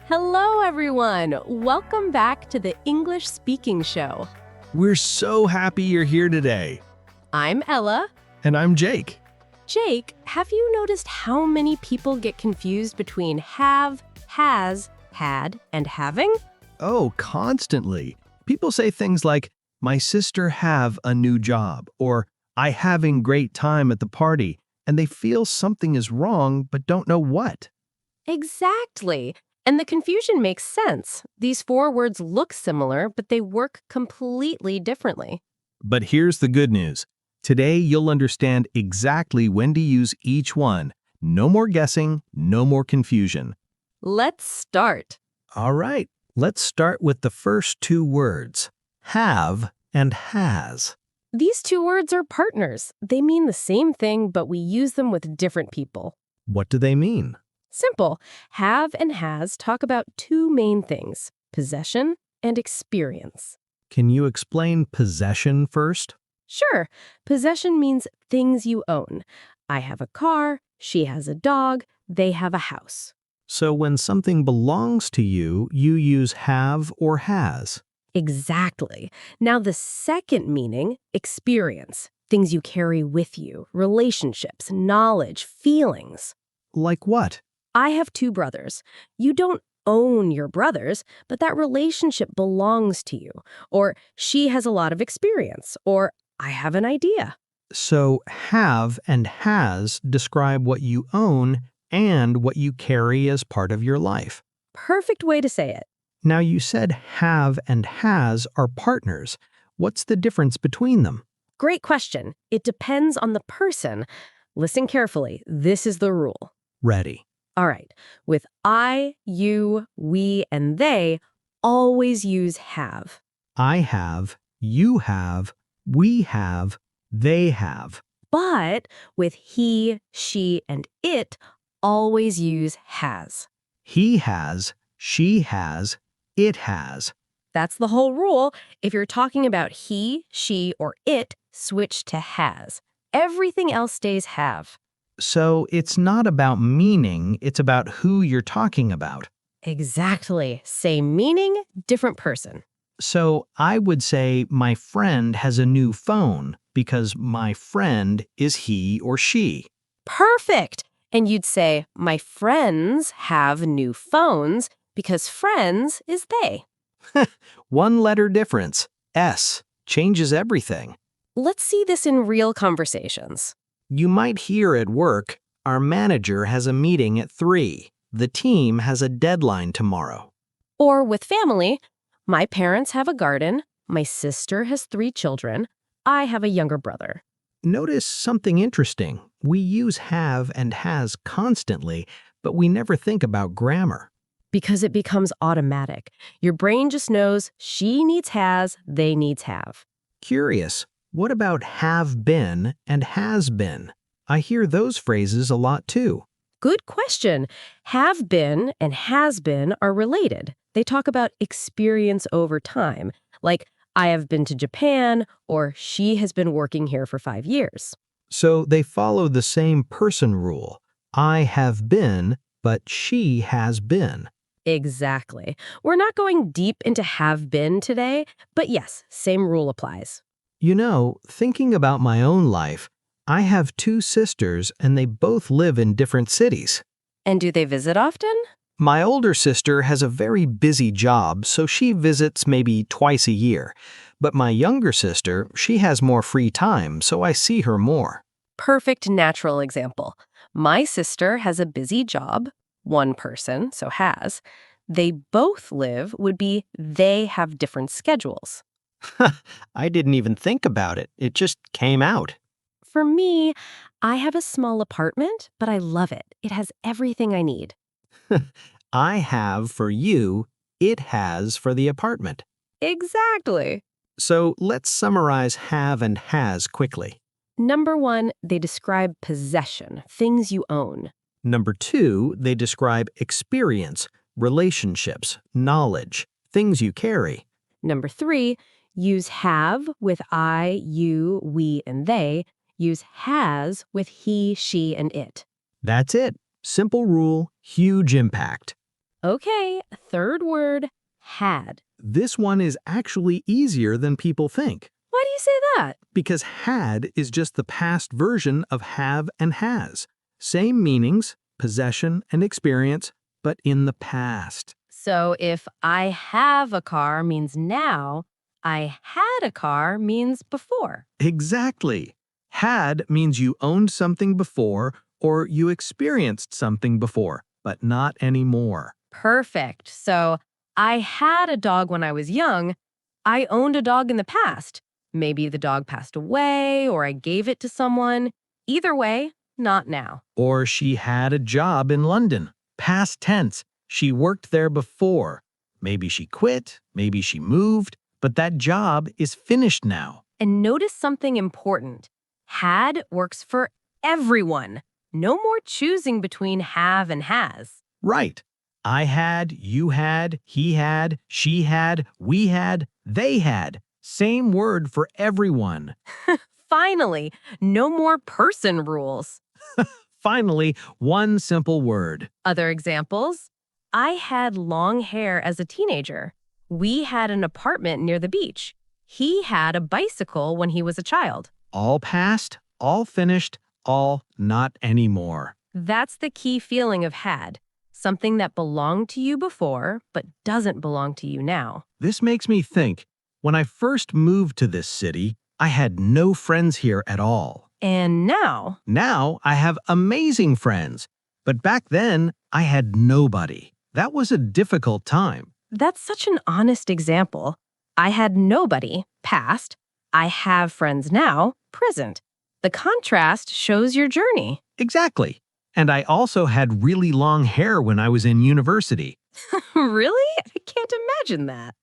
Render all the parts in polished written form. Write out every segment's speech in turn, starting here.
Hello, everyone. Welcome back to the English Speaking Show. We're so happy you're here today. I'm Ella. And I'm Jake. Jake, have you noticed how many people get confused between have, has, had, and having? Oh, constantly. People say things like, my sister have a new job, or I having great time at the party, and they feel something is wrong but don't know what. Exactly. And the confusion makes sense. These four words look similar, but they work completely differently. But here's the good news. Today you'll understand exactly when to use each one. No more guessing, no more confusion. Let's start. All right, let's start with the first two words, have and has. These two words are partners. They mean the same thing, but we use them with different people. What do they mean? Simple. Have and has talk about two main things, possession and experience. Can you explain possession first? Sure. Possession means things you own. I have a car, she has a dog, they have a house. So when something belongs to you, you use have or has. Exactly. Now the second meaning, experience. Things you carry with you, relationships, knowledge, feelings. Like what? I have two brothers. You don't own your brothers, but that relationship belongs to you. Or she has a lot of experience. Or I have an idea. So have and has describe what you own and what you carry as part of your life. Perfect way to say it. Now you said have and has are partners. What's the difference between them? Great question. It depends on the person. Listen carefully. This is the rule. Ready. All right. With I, you, we, and they, always use have. I have, you have, we have, they have. But with he, she, and it, always use has. He has, she has, it has. That's the whole rule. If you're talking about he, she, or it, switch to has. Everything else stays have. So it's not about meaning, it's about who you're talking about. Exactly. Same meaning, different person. So I would say my friend has a new phone because my friend is he or she. Perfect. And you'd say, my friends have new phones because friends is they. One letter difference, S, changes everything. Let's see this in real conversations. You might hear at work, our manager has a meeting at 3. The team has a deadline tomorrow. Or with family, my parents have a garden, my sister has 3 children, I have a younger brother. Notice something interesting. We use have and has constantly, but we never think about grammar. Because it becomes automatic. Your brain just knows she needs has, they needs have. Curious, what about have been and has been? I hear those phrases a lot too. Good question. Have been and has been are related. They talk about experience over time, like I have been to Japan or she has been working here for 5 years. So they follow the same person rule. I have been, but she has been. Exactly. We're not going deep into have been today, but yes, same rule applies. You know, thinking about my own life, I have 2 sisters and they both live in different cities. And do they visit often? My older sister has a very busy job, so she visits maybe twice a year. But my younger sister, she has more free time, so I see her more. Perfect natural example. My sister has a busy job, one person, so has. They both live would be they have different schedules. I didn't even think about it. It just came out. For me, I have a small apartment, but I love it. It has everything I need. I have for you, it has for the apartment. Exactly. So let's summarize have and has quickly. Number 1, they describe possession, things you own. Number 2, they describe experience, relationships, knowledge, things you carry. Number 3, use have with I, you, we, and they. Use has with he, she, and it. That's it. Simple rule, huge impact. Okay, third word, had. This one is actually easier than people think, Why do you say that? because had is just the past version of have and has. Same meanings, possession and experience, but in the past. So if I have a car means now, I had a car means before. Exactly. Had means you owned something before or you experienced something before, but not anymore. Perfect. So I had a dog when I was young. I owned a dog in the past. Maybe the dog passed away or I gave it to someone. Either way, not now. Or she had a job in London. Past tense. She worked there before. Maybe she quit, maybe she moved, but that job is finished now. And notice something important. Had works for everyone. No more choosing between have and has. Right. I had, you had, he had, she had, we had, they had. Same word for everyone. Finally, no more person rules. Finally, one simple word. Other examples? I had long hair as a teenager. We had an apartment near the beach. He had a bicycle when he was a child. All past, all finished, all not anymore. That's the key feeling of had. Something that belonged to you before, but doesn't belong to you now. This makes me think, when I first moved to this city, I had no friends here at all. And now, Now I have amazing friends, but back then I had nobody. That was a difficult time. that's such an honest example. I had nobody, past. I have friends now, present. The contrast shows your journey. Exactly. And I also had really long hair when I was in university. Really? I can't imagine that.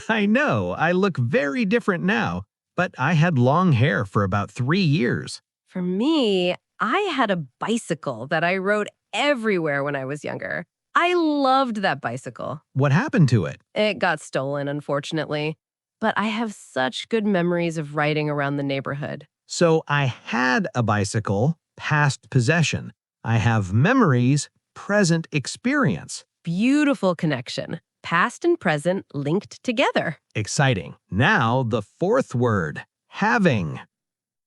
I know, I look very different now, but I had long hair for about 3 years. For me, I had a bicycle that I rode everywhere when I was younger. I loved that bicycle. What happened to it? It got stolen, unfortunately. But I have such good memories of riding around the neighborhood. So I had a bicycle, past possession. I have memories, present experience. Beautiful connection. Past and present linked together. Exciting. Now the fourth word, having.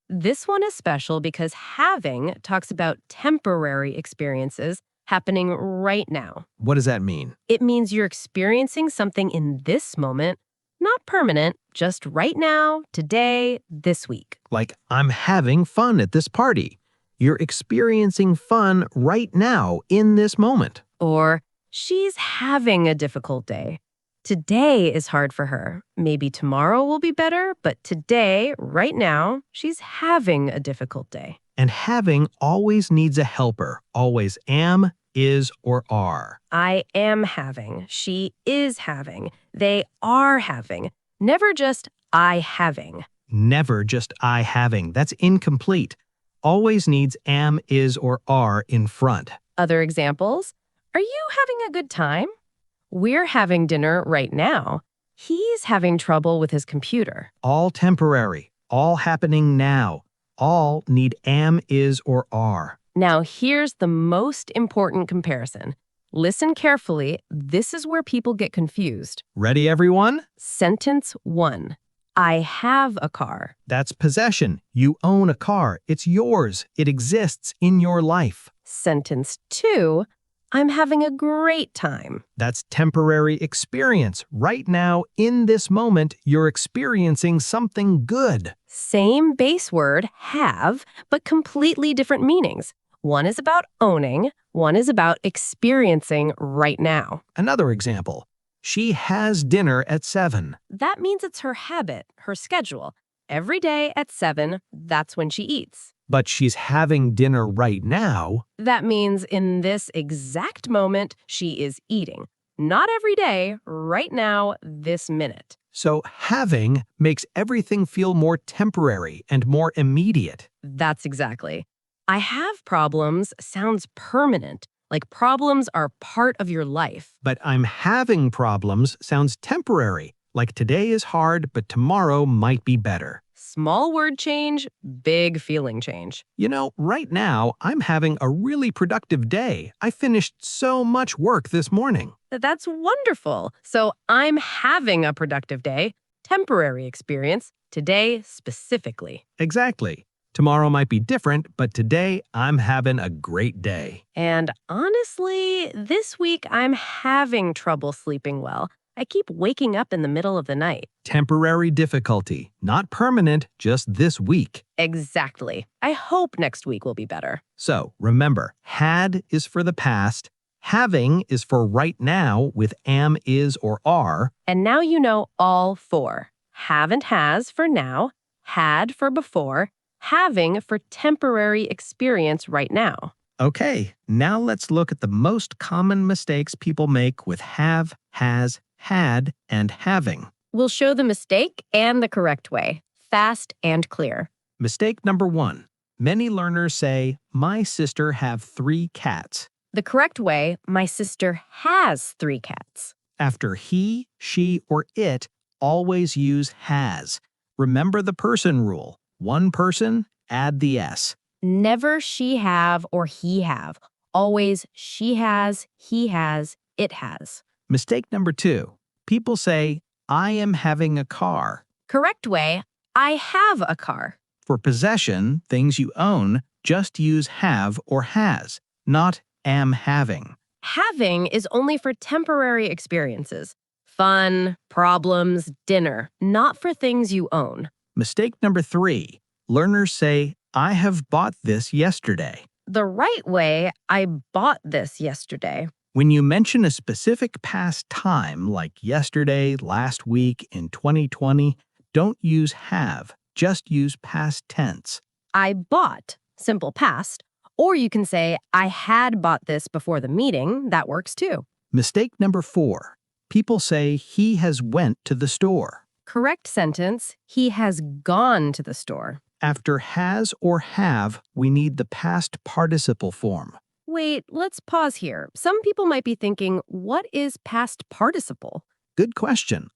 This one is special because having talks about temporary experiences happening right now. What does that mean? It means you're experiencing something in this moment, not permanent, just right now, today, this week. Like, I'm having fun at this party. You're experiencing fun right now in this moment. Or she's having a difficult day. Today is hard for her. Maybe tomorrow will be better, but today, right now, she's having a difficult day. And having always needs a helper, always am, is, or are. I am having. She is having. They are having. Never just I having. Never just I having. That's incomplete. Always needs am, is, or are in front. Other examples? Are you having a good time? We're having dinner right now. He's having trouble with his computer. All temporary. All happening now. All need am, is, or are. Now, here's the most important comparison. Listen carefully. This is where people get confused. Ready, everyone? Sentence 1. I have a car. That's possession. You own a car. It's yours. It exists in your life. Sentence 2. I'm having a great time. That's temporary experience. Right now, in this moment, you're experiencing something good. Same base word, have, but completely different meanings. One is about owning, one is about experiencing right now. Another example. She has dinner at 7. That means it's her habit, her schedule. Every day at 7, that's when she eats. But she's having dinner right now. That means in this exact moment, she is eating. Not every day, right now, this minute. So having makes everything feel more temporary and more immediate. That's exactly. I have problems sounds permanent, like problems are part of your life. But I'm having problems sounds temporary, like today is hard, but tomorrow might be better. Small word change, big feeling change. You know, right now, I'm having a really productive day. I finished so much work this morning. That's wonderful. So I'm having a productive day, temporary experience, today specifically. Exactly. Tomorrow might be different, but today I'm having a great day. And honestly, this week I'm having trouble sleeping well. I keep waking up in the middle of the night. Temporary difficulty, not permanent, just this week. Exactly. I hope next week will be better. So remember, had is for the past, having is for right now with am, is, or are. And now you know all four. Have and has for now, had for before, having for temporary experience right now. Okay, now let's look at the most common mistakes people make with have, has, had, and having. We'll show the mistake and the correct way, fast and clear. Mistake number 1. Many learners say, my sister have 3 cats. The correct way, my sister has 3 cats. After he, she, or it, always use has. Remember the person rule. One person, add the s. Never she have or he have. Always she has, he has, it has. Mistake number 2. People say, I am having a car. Correct way, I have a car. For possession, things you own, just use have or has, not am having. Having is only for temporary experiences. Fun, problems, dinner, not for things you own. Mistake number 3. Learners say, I have bought this yesterday. The right way, I bought this yesterday. When you mention a specific past time, like yesterday, last week, in 2020, don't use have, just use past tense. I bought, simple past. Or you can say, I had bought this before the meeting. That works too. Mistake number 4. People say he has went to the store. Correct sentence, he has gone to the store. After has or have, we need the past participle form. Wait, let's pause here. Some people might be thinking, what is past participle? Good question.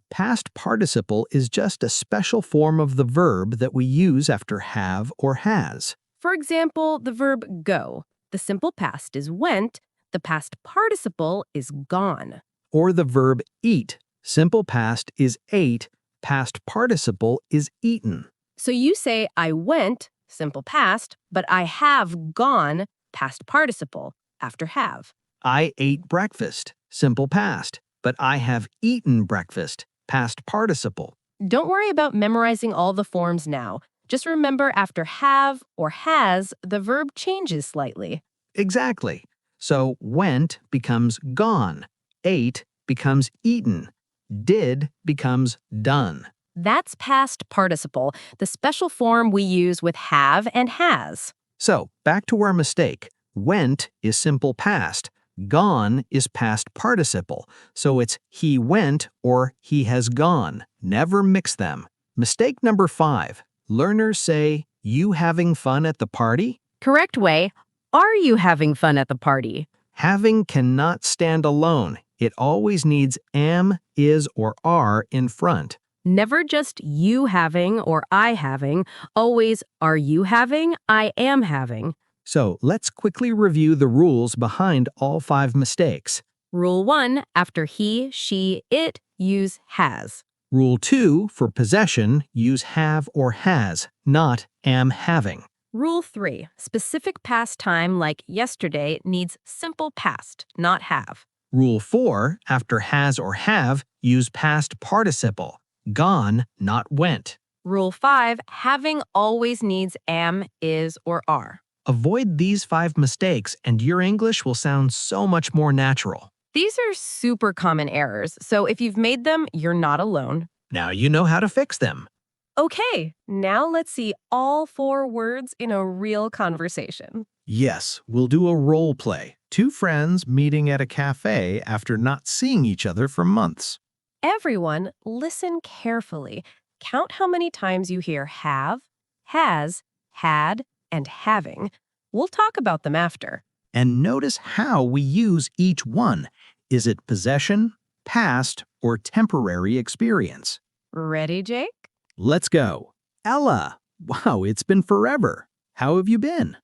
Past participle is just a special form of the verb that we use after have or has. For example, the verb go. The simple past is went. The past participle is gone. Or the verb eat. Simple past is ate. Past participle is eaten. So you say, I went, simple past, but I have gone, past participle, after have. I ate breakfast. Simple past. But I have eaten breakfast. Past participle. Don't worry about memorizing all the forms now. Just remember after have or has, the verb changes slightly. Exactly. So went becomes gone. Ate becomes eaten. Did becomes done. That's past participle, the special form we use with have and has. So, back to our mistake. Went is simple past. Gone is past participle. So it's he went or he has gone. Never mix them. Mistake number 5. Learners say, you having fun at the party? Correct way, are you having fun at the party? Having cannot stand alone. It always needs am, is, or are in front. Never just you having or I having, always are you having, I am having. So let's quickly review the rules behind all 5 mistakes. Rule 1, after he, she, it, use has. Rule 2, for possession, use have or has, not am having. Rule 3, specific past time like yesterday needs simple past, not have. Rule 4, after has or have, use past participle. Gone, not went. Rule 5, having always needs am, is, or are. Avoid these 5 mistakes and your English will sound so much more natural. These are super common errors, so if you've made them, you're not alone. Now you know how to fix them. Okay, now let's see all 4 words in a real conversation. Yes, we'll do a role play. 2 friends meeting at a cafe after not seeing each other for months. Everyone, listen carefully. Count how many times you hear have, has, had, and having. We'll talk about them after. And notice how we use each one. Is it possession, past, or temporary experience? Ready, Jake? Let's go. Ella, wow, it's been forever. How have you been?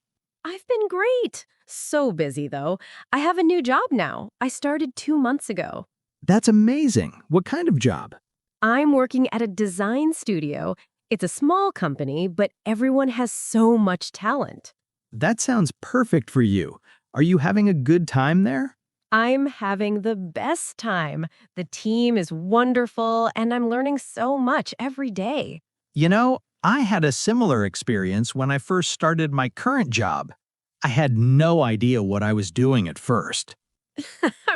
I've been great. So busy, though. I have a new job now. I started 2 months ago. That's amazing. What kind of job? I'm working at a design studio. It's a small company, but everyone has so much talent. That sounds perfect for you. Are you having a good time there? I'm having the best time. The team is wonderful, and I'm learning so much every day. You know, I had a similar experience when I first started my current job. I had no idea what I was doing at first.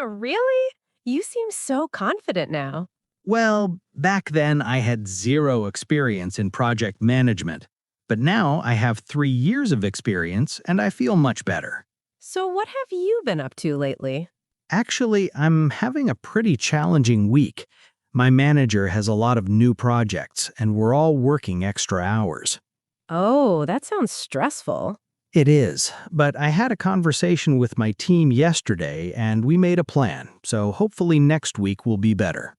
Really? You seem so confident now. Well, back then I had zero experience in project management, but now I have 3 years of experience and I feel much better. So, what have you been up to lately? Actually, I'm having a pretty challenging week. My manager has a lot of new projects and we're all working extra hours. Oh, that sounds stressful. It is, but I had a conversation with my team yesterday and we made a plan, so hopefully next week will be better.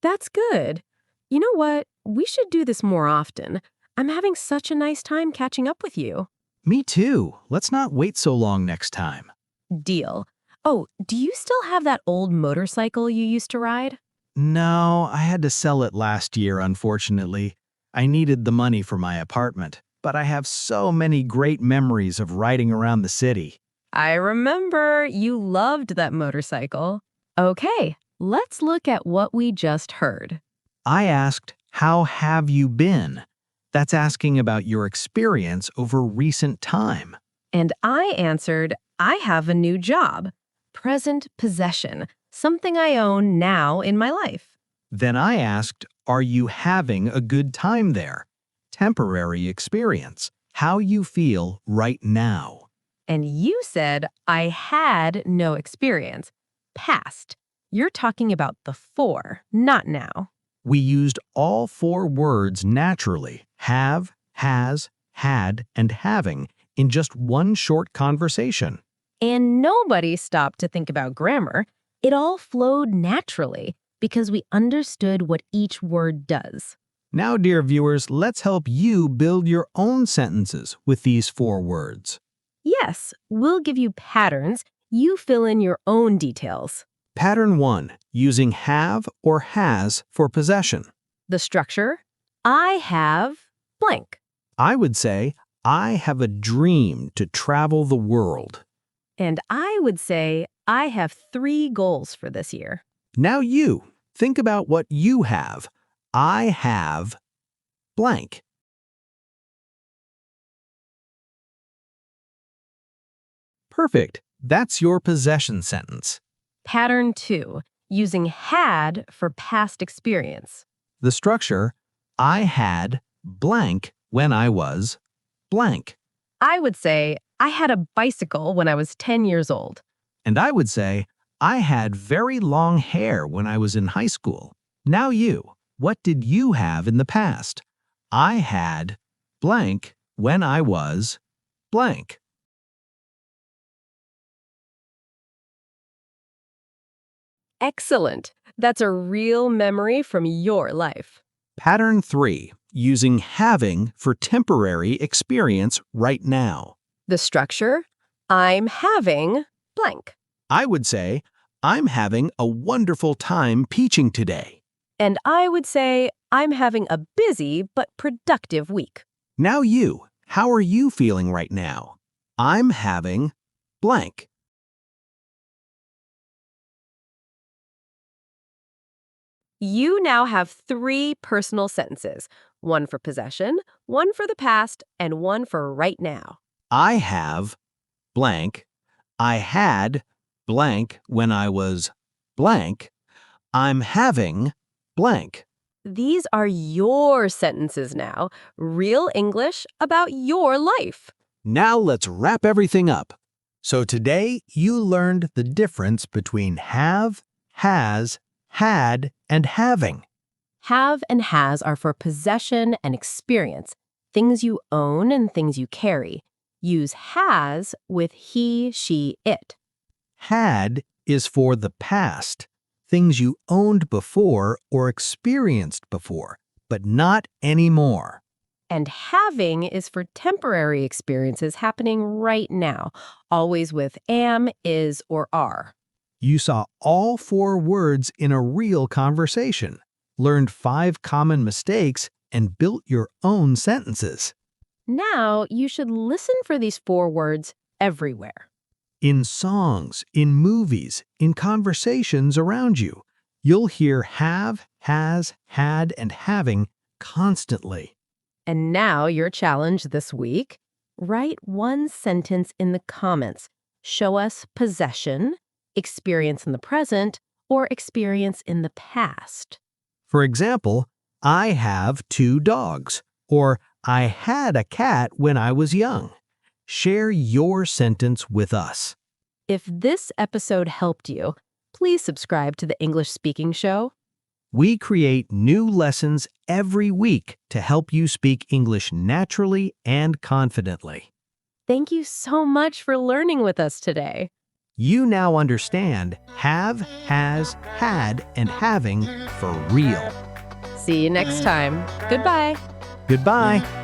That's good. You know what? We should do this more often. I'm having such a nice time catching up with you. Me too. Let's not wait so long next time. Deal. Oh, do you still have that old motorcycle you used to ride? No, I had to sell it last year, unfortunately. I needed the money for my apartment, but I have so many great memories of riding around the city. I remember you loved that motorcycle. Okay, let's look at what we just heard. I asked, "How have you been?" That's asking about your experience over recent time. And I answered, I have a new job. Present possession, something I own now in my life. Then I asked, "Are you having a good time there?" Temporary experience. How you feel right now. And you said, I had no experience. Past. You're talking about the for, not now. We used all 4 words naturally: have, has, had, and having in just one short conversation. And nobody stopped to think about grammar. It all flowed naturally because we understood what each word does. Now, dear viewers, let's help you build your own sentences with these 4 words. Yes, we'll give you patterns. You fill in your own details. Pattern 1, using have or has for possession. The structure, I have blank. I would say, "I have a dream to travel the world." And I would say, I have 3 goals for this year. Now you, think about what you have. I have blank. Perfect. That's your possession sentence. Pattern 2, using had for past experience. The structure, I had blank when I was blank. I would say, I had a bicycle when I was 10 years old. And I would say, I had very long hair when I was in high school. Now you, what did you have in the past? I had blank when I was blank. Excellent. That's a real memory from your life. Pattern 3, using having for temporary experience right now. The structure, I'm having blank. I would say, I'm having a wonderful time teaching today. And I would say, I'm having a busy but productive week. Now you, how are you feeling right now? I'm having blank. You now have 3 personal sentences, one for possession, one for the past, and one for right now. I have blank. I had blank when I was blank. I'm having blank. These are your sentences now, real English about your life. Now let's wrap everything up. So today you learned the difference between have, has, had, and having. Have and has are for possession and experience, things you own and things you carry. Use has with he, she, it. Had is for the past, things you owned before or experienced before, but not anymore. And having is for temporary experiences happening right now, always with am, is, or are. You saw all 4 words in a real conversation, learned 5 common mistakes, and built your own sentences. Now, you should listen for these 4 words everywhere. In songs, in movies, in conversations around you, you'll hear have, has, had, and having constantly. And now, your challenge this week: write one sentence in the comments. Show us possession, experience in the present, or experience in the past. For example, I have 2 dogs, or I had a cat when I was young. Share your sentence with us. If this episode helped you, please subscribe to the English Speaking Show. We create new lessons every week to help you speak English naturally and confidently. Thank you so much for learning with us today. You now understand have, has, had, and having for real. See you next time. Goodbye. Goodbye.